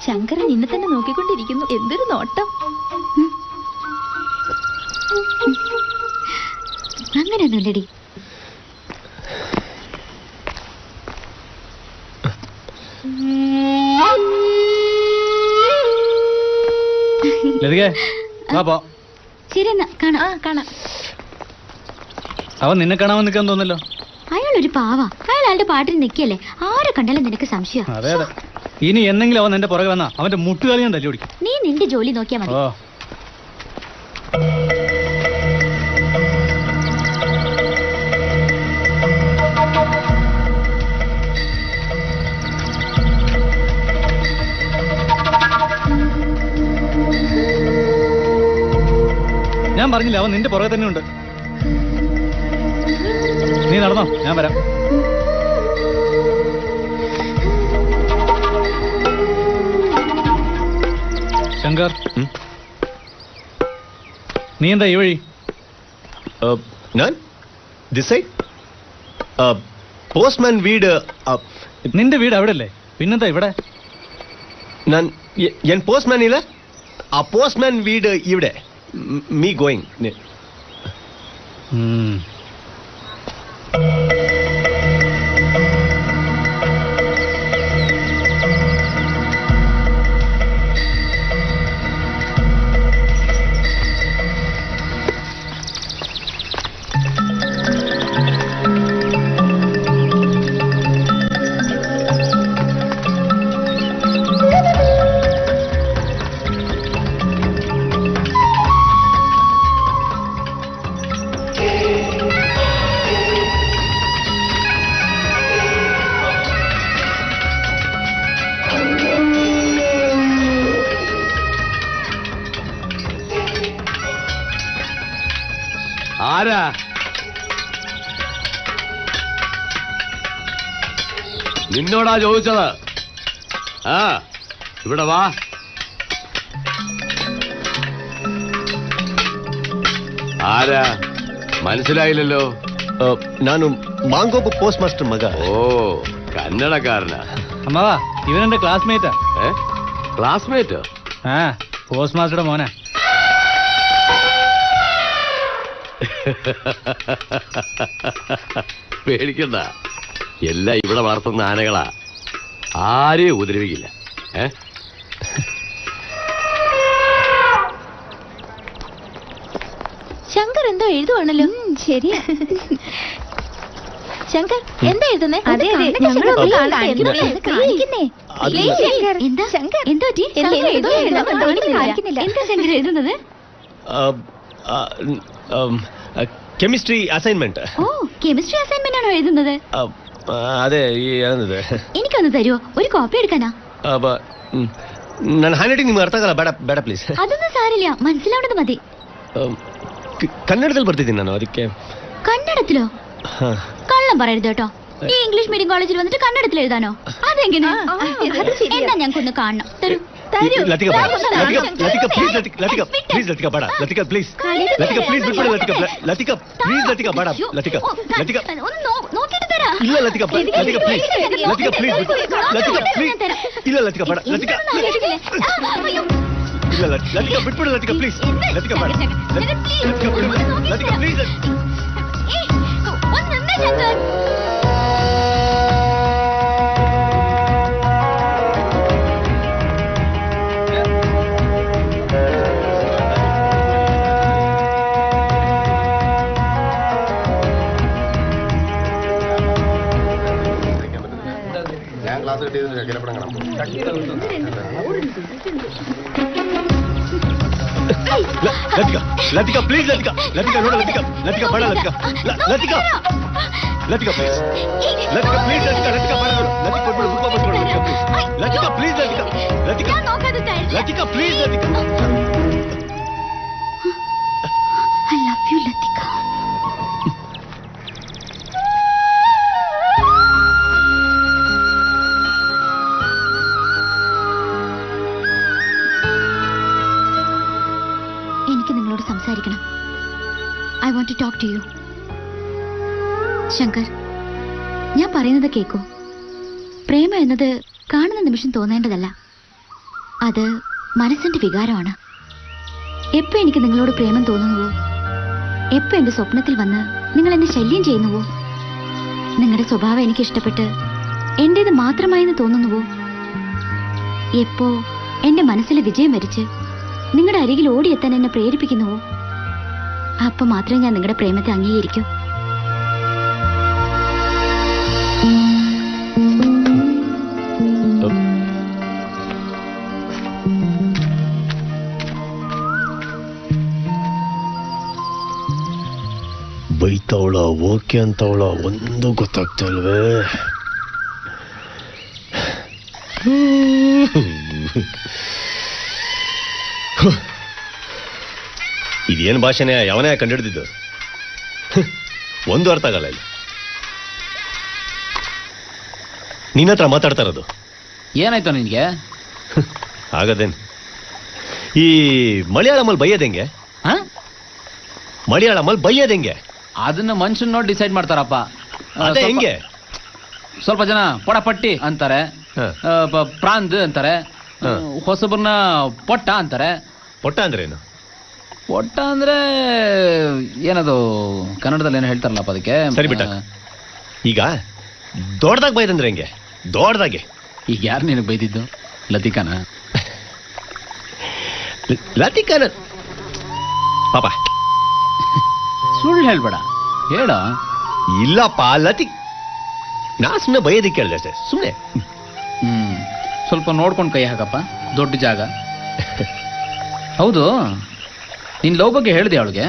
ശങ്കരൻ നിന്നെ തന്നെ നോക്കിക്കൊണ്ടിരിക്കുന്നു. എന്തൊരു നോട്ടം. അങ്ങനെയൊന്നുമില്ലടി. ശരി എന്നാ കാണാം. അവൻ നിന്നെ കാണാൻ നിൽക്കാൻ തോന്നല്ലോ. അയാളൊരു പാവാ. അയാളുടെ പാട്ടിന് നിൽക്കല്ലേ. ആരെ കണ്ടാലും നിനക്ക് സംശയം. അതെ അതെ. ഇനി എന്നെങ്കിലും അവൻ എന്റെ പുറകെ വന്നാ അവന്റെ മുട്ടുകാലി ഞാൻ തല്ലി ഓടിക്കും. നീ നിന്റെ ജോലി നോക്കിയാ മതി. ഞാൻ പറഞ്ഞില്ല അവൻ നിന്റെ പുറകെ തന്നെ ഉണ്ട്. നീ നടന്നോ, ഞാൻ വരാം. ശങ്കർ, നീ എന്താ ഈ വഴി? ഞാൻ പോസ്റ്റ്മാൻ വീട്. നിന്റെ വീട് അവിടെ അല്ലേ, പിന്നെന്താ ഇവിടെ? ഞാൻ പോസ്റ്റ്മാൻ ഇല്ല, ആ പോസ്റ്റ്മാൻ വീട് ഇവിടെ. Me going. ആരാ? നിന്നോടാ ചോദിച്ചത്. ആ, ഇവിടെ വാ. ആരാ? മനസ്സിലായില്ലല്ലോ. ನಾನು മാങ്കോപ്പ് പോസ്റ്റ് മാസ്റ്റർ മക. ഓ, കന്നഡക്കാരനാ. അമ്മാവാ, ഇവനെന്റെ ക്ലാസ്മേറ്റാ. ക്ലാസ്മേറ്റ്? ആ, പോസ്റ്റ് മാസ്റ്ററുടെ മോനാ. പേടിക്കണ്ട, എല്ലാം ഇവിടെ വളർത്തുന്ന ആനകളാ. ആരെയും ഉപദ്രവിക്കില്ല. ശങ്കർ എന്തോ എഴുതുവാണല്ലോ. ശരിയാ. ശങ്കർ എന്താ എഴുതുന്നേ? എഴുതുന്നത് കെമിസ്ട്രി അസൈൻമെന്റ്. ഓ, കെമിസ്ട്രി അസൈൻമെന്റ് ആണോ എഴുതുന്നത്? അതെ. എനിക്കൊന്ന് തരുമോ? ഒരു കോപ്പി എടുക്കാനാ. ನನ್ನ ಹ್ಯಾಂಡ್ ರೈಟಿಂಗ್ ನಿಮ್ಗೆ ಅರ್ಥ ಆಗಲ್ಲ. ಬೇಡ ಬೇಡ ಪ್ಲೀಸ್. അതൊന്നും സാരില്ല, മനസ്സിലാവുന്നത് മതി. കന്നഡത്തിൽ ಬರ್ತಿದ್ದೀನಿ ನಾನು. ಅದಕ್ಕೆ കന്നഡത്തിലോ? കള്ളം പറയരുത് കേട്ടോ. ഈ ഇംഗ്ലീഷ് മീഡിയം കോളേജിൽ വന്നിട്ട് കന്നഡത്തിൽ എഴുതാനോ? അതെങ്ങനെ? എന്താ ഞങ്ങൾക്കൊന്ന് കാണണം. തരൂ. ಲತಿಕಾ ಪ್ಲೀಸ್. ಲತಿಕಾ ಪ್ಲೀಸ್. ಲತಿಕಾ ಬೇಡ. ಲತಿಕಾ ಪ್ಲೀಸ್. ಲತಿಕಾ ಪ್ಲೀಸ್ ಬಿಟ್ಬಿಡು. ಲತಿಕಾ ಲತಿಕಾ ಪ್ಲೀಸ್. ಲತಿಕಾ ಬೇಡ. ಲತಿಕಾ ಲತಿಕಾ നോക്കിട്ട് തരാ. ಇಲ್ಲ Latika. Latika please. Latika please. Latika please. ಇಲ್ಲ ಲತಿಕಾ ಬೇಡ. ಲತಿಕಾ ಇಲ್ಲ. ಲತಿಕಾ ಬಿಟ್ಬಿಡು. ಲತಿಕಾ ಪ್ಲೀಸ್. ಲತಿಕಾ ಬೇಡ. ಲತಿಕಾ ಬಿಡು. ಲತಿಕಾ ಪ್ಲೀಸ್. ഒന്ന് നിന്നേ ശങ്കർ. ಲತಿಕಾ ಪ್ಲೀಸ್. ಲತಿಕಾ ನೋಡ. ಲತಿಕಾ ಬೇಡ. ಲತಿಕಾ ಪ್ಲೀಸ್. ಲತಿಕಾ ಪ್ಲೀಸ್. ಲತಿಕಾ ಬೇಡ. ಲತಿಕಾ ಬಿಡು. ಬುಕ್ ವಾಪಸ್ ಕೊಡು. Latika please. Latika please. I love you, Latika. എനിക്ക് നിങ്ങളോട് സംസാരിക്കണം. I want to talk to you. Shankar, ഞാൻ പറയുന്നത് കേൾക്കൂ. പ്രേമം എന്നത് കാണുന്ന നിമിഷം തോന്നേണ്ടതല്ല, അത് മനസ്സിന്റെ വികാരമാണ്. എപ്പോ എനിക്ക് നിങ്ങളോട് പ്രേമം തോന്നുന്നുവോ, എപ്പോ എന്റെ സ്വപ്നത്തിൽ വന്ന് നിങ്ങൾ എന്നെ ശല്യം ചെയ്യുന്നുവോ, നിങ്ങളുടെ സ്വഭാവം എനിക്ക് ഇഷ്ടപ്പെട്ട് എന്റേത് മാത്രമായെന്ന് തോന്നുന്നുവോ, എപ്പോ എന്റെ മനസ്സിൽ വിജയം വരിച്ച് നിങ്ങളുടെ അരികിൽ ഓടിയെത്താൻ എന്നെ പ്രേരിപ്പിക്കുന്നുവോ, അപ്പൊ മാത്രമേ ഞാൻ നിങ്ങളുടെ പ്രേമത്തെ അംഗീകരിക്കൂ. ಬೈತವಳ ಓಕೆ ಅಂತವಳ ಒಂದು ಗೊತ್ತಾಗ್ತಾ ಇಲ್ವೇ. ಇದೇನು ಭಾಷೆನೇ ಯಾವನೇ ಕಂಡಿಡ್ದಿದ್ದು ಒಂದು ಅರ್ಥ ಆಗಲ್ಲ. ಇಲ್ಲಿ ನಿನ್ನ ಹತ್ರ ಮಾತಾಡ್ತಾ ಇರೋದು ಏನಾಯ್ತು ನಿನ್ಗೆ? ಆಗದೇನು ಈ ಮಲಯಾಳಮಲ್ಲಿ ಬೈಯೋದೆಂಗೆ? ಮಲಯಾಳಮಲ್ಲಿ ಬೈಯೋದೆಂಗೆ? ಅದನ್ನ ಮನುಷ್ಯನ್ ನೋಡಿ ಡಿಸೈಡ್ ಮಾಡ್ತಾರಪ್ಪ. ಅದೇ ಹೆಂಗೆ? ಸ್ವಲ್ಪ ಜನ ಪೊಡಪಟ್ಟಿ ಅಂತಾರೆ, ಪ್ರಾಂದ್ ಅಂತಾರೆ, ಹೊಸಬ್ರನ್ನ ಪೊಟ್ಟ ಅಂತಾರೆ. ಪೊಟ್ಟ ಅಂದ್ರೇನು? ಪೊಟ್ಟ ಅಂದ್ರೆ ಏನದು ಕನ್ನಡದಲ್ಲಿ ಏನೋ ಹೇಳ್ತಾರಲ್ಲಪ್ಪ ಅದಕ್ಕೆ. ಸರಿ ಬಿಟ್ಟ. ಈಗ ದೊಡ್ಡದಾಗಿ ಬೈದಂದ್ರೆ ಹೆಂಗೆ? ದೊಡ್ಡದಾಗೆ. ಈಗ ಯಾರು ನಿನಗೆ ಬೈದಿದ್ದು? ಲತಿಕಾನ? ಲತಿಕಾನ ಪಾಪ ಸುಳ್ಳು ಹೇಳ್ಬೇಡ, ಹೇಳ. ಇಲ್ಲಪ್ಪ ಲತಿ, ನಾ ಸುಮ್ಮನೆ ಬೈಯೋದಕ್ಕೆ ಕೇಳಿದೆ ಅಷ್ಟೇ, ಸುಮ್ಮನೆ. ಸ್ವಲ್ಪ ನೋಡ್ಕೊಂಡು ಕೈ ಹಾಕಪ್ಪ, ದೊಡ್ಡ ಜಾಗ. ಹೌದು, ನಿನ್ ಲವ್ ಬಗ್ಗೆ ಹೇಳಿದೆ ಅವಳಿಗೆ?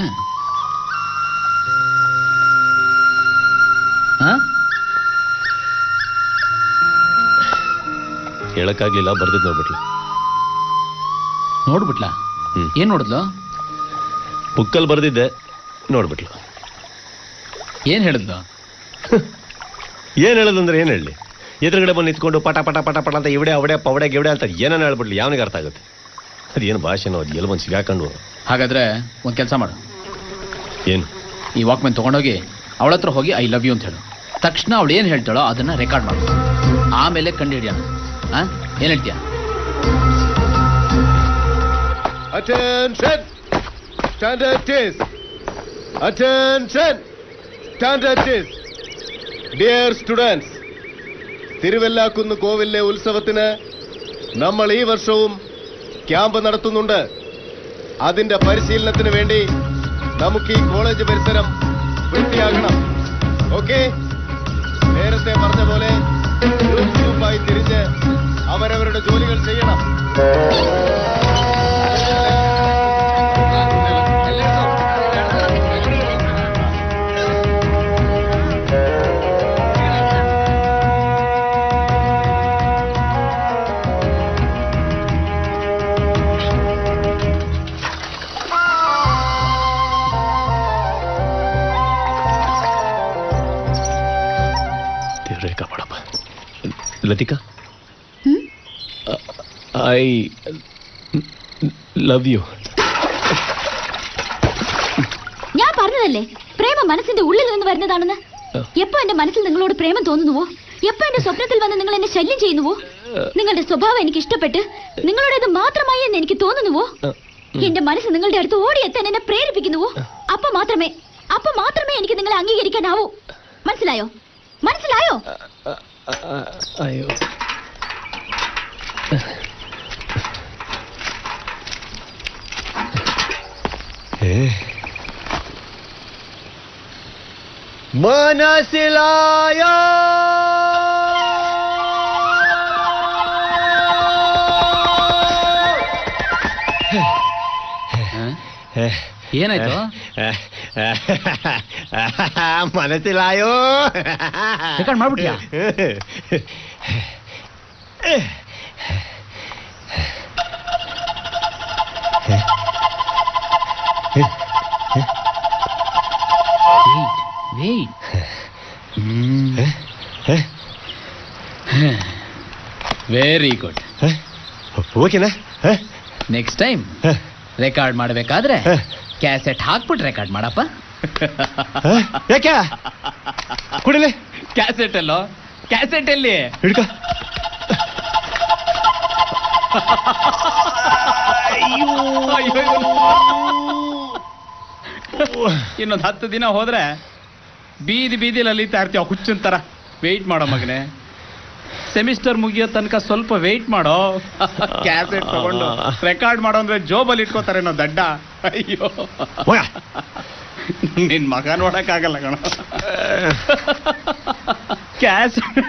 ಹೇಳಕ್ಕಾಗ್ಲಿಲ್ಲ, ಬರ್ದಿದ್ ನೋಡ್ಬಿಟ್ಲ. ನೋಡ್ಬಿಟ್ಲಾ? ಏನ್ ನೋಡಿದ್ಲು? ಬುಕ್ಕಲ್ಲಿ ಬರ್ದಿದ್ದೆ, ನೋಡ್ಬಿಟ್ಲು. ಏನ್ ಹೇಳಿದ್ಲು? ಏನ್ ಹೇಳೋದಂದ್ರೆ ಏನ್ ಹೇಳಿ? ಎದುರುಗಡೆ ಬಂದು ನಿಂತ್ಕೊಂಡು ಪಟ ಪಟ ಪಟ ಪಟ ಅಂತ ಇವಡೆ ಅವಡೆ ಪವಡೆ ಗಿವಡೆ ಅಂತ ಏನೇನು ಹೇಳ್ಬಿಡ್ಲಿ, ಯಾವನಿಗೆ ಅರ್ಥ ಆಗುತ್ತೆ? ಅದೇನು ಭಾಷೆನೋ, ಅದು ಎಲ್ಲಿ ಬಂದು ಸಿಗಾಕೊಂಡು. ಹಾಗಾದ್ರೆ ಒಂದ್ ಕೆಲಸ ಮಾಡು. ಏನು? ಈ ವಾಕ್ಮೆನ್ ತಗೊಂಡೋಗಿ ಅವಳ ಹತ್ರ ಹೋಗಿ ಐ ಲವ್ ಯು ಅಂತ ಹೇಳು. ತಕ್ಷಣ ಅವಳು ಏನ್ ಹೇಳ್ತಾಳೋ ಅದನ್ನ ರೆಕಾರ್ಡ್ ಮಾಡು, ಆಮೇಲೆ ಕಂಡು ಹಿಡಿಯೋಣ. ಏನ್ ಹೇಳ್ತೀಯ? Attention! Standard test! Attention! Standard test! Dear students, തിരുവല്ലാക്കുന്ന് കോവിലിലെ ഉത്സവത്തിന് നമ്മൾ ഈ വർഷവും ക്യാമ്പ് നടത്തുന്നുണ്ട്. അതിന്റെ പരിശീലനത്തിന് വേണ്ടി നമുക്ക് ഈ കോളേജ് പരിസരം വൃത്തിയാക്കണം. ഓക്കെ? നേരത്തെ പറഞ്ഞ പോലെ ഗ്രൂപ്പ് ഗ്രൂപ്പായി തിരിഞ്ഞ് അവരവരുടെ ജോലികൾ ചെയ്യണം. Lathika, I love you. ഞാൻ പറഞ്ഞതല്ലേ പ്രേമം മനസ്സിന്റെ ഉള്ളിൽ നിന്ന് വരുന്നതാണെന്ന്. എപ്പോ എന്റെ മനസ്സിൽ നിങ്ങളോട് പ്രേമം തോന്നുന്നുവോ, എപ്പോ എന്റെ സ്വപ്നത്തിൽ വന്ന് നിങ്ങൾ എന്നെ ശല്യം ചെയ്യുന്നുവോ, നിങ്ങളുടെ സ്വഭാവം എനിക്ക് ഇഷ്ടപ്പെട്ട് നിങ്ങളുടേത് മാത്രമായി എന്ന് എനിക്ക് തോന്നുന്നുവോ, എന്റെ മനസ്സ് നിങ്ങളുടെ അടുത്ത് ഓടിയെത്താൻ എന്നെ പ്രേരിപ്പിക്കുന്നുവോ, അപ്പൊ മാത്രമേ എനിക്ക് നിങ്ങളെ അംഗീകരിക്കാനാവൂ. മനസ്സിലായോ? മനസ്സിലായോ? അയ്യോ, മനസ്സിലായോ? ಏನಾಯ್ತು? മനസ്സിലായോ? ರೆಕಾರ್ಡ್ ಮಾಡ್ಬಿಟ್ಯಾ? Very good. ಓಕೆನಾ? ನೆಕ್ಸ್ಟ್ ಟೈಮ್ ರೆಕಾರ್ಡ್ ಮಾಡಬೇಕಾದ್ರೆ ಕ್ಯಾಸೆಟ್ ಹಾಕ್ಬಿಟ್ಟು ರೆಕಾರ್ಡ್ ಮಾಡಪ್ಪ. ಯಾಕೆ ಕುಡಿಲೆ? ಕ್ಯಾಸೆಟ್ ಅಲ್ಲೋ, ಕ್ಯಾಸೆಟ್ ಎಲ್ಲಿ? ಹಿಡ್ಕ. ಇನ್ನೊಂದು 10 ದಿನ ಹೋದ್ರೆ ಬೀದಿ ಬೀದಿಲಿ ಅಲಿತಾ ಇರ್ತೀವ ಹುಚ್ಚಿನ ತರ. ವೆಯ್ಟ್ ಮಾಡೋ ಮಗನೇ, ಸೆಮಿಸ್ಟರ್ ಮುಗಿಯೋ ತನಕ ಸ್ವಲ್ಪ ವೆಯ್ಟ್ ಮಾಡೋ. ಕ್ಯಾಸೆಟ್ ತಗೊಂಡು ರೆಕಾರ್ಡ್ ಮಾಡೋ ಅಂದ್ರೆ ಜೋಬಲ್ಲಿ ಇಟ್ಕೋತಾರೆ ನೋ ದಡ್ಡ. ಅಯ್ಯೋ ನಿನ್ ಮಗ ನೋಡಕ್ಕಾಗಲ್ಲ ಕಣ. ಕ್ಯಾಸೆಟ್